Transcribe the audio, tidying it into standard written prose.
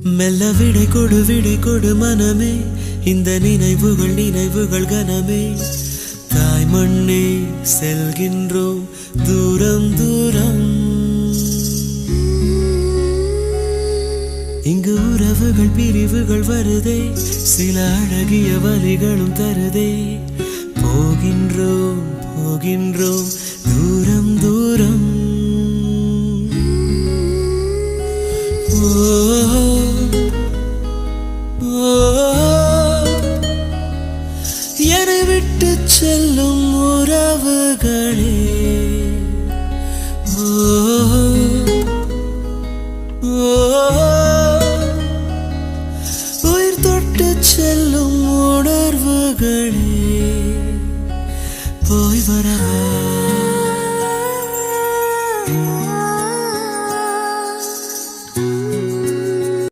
மெல்ல விடை கொடு மனமே, இந்த நினைவுகள் கனமே. தாய் மண்ணே செல்கின்றோம் தூரம் தூரம். இங்கு உறவுகள் பிரிவுகள் வருதே, சில அழகிய வலிகளும் தருதே. போகின்றோம் தூரம் தூரம். என்னை விட்டு செல்லும் உறவுகளே, உயிர் தொட்டு செல்லும் உணர்வுகளே, போய் வரவா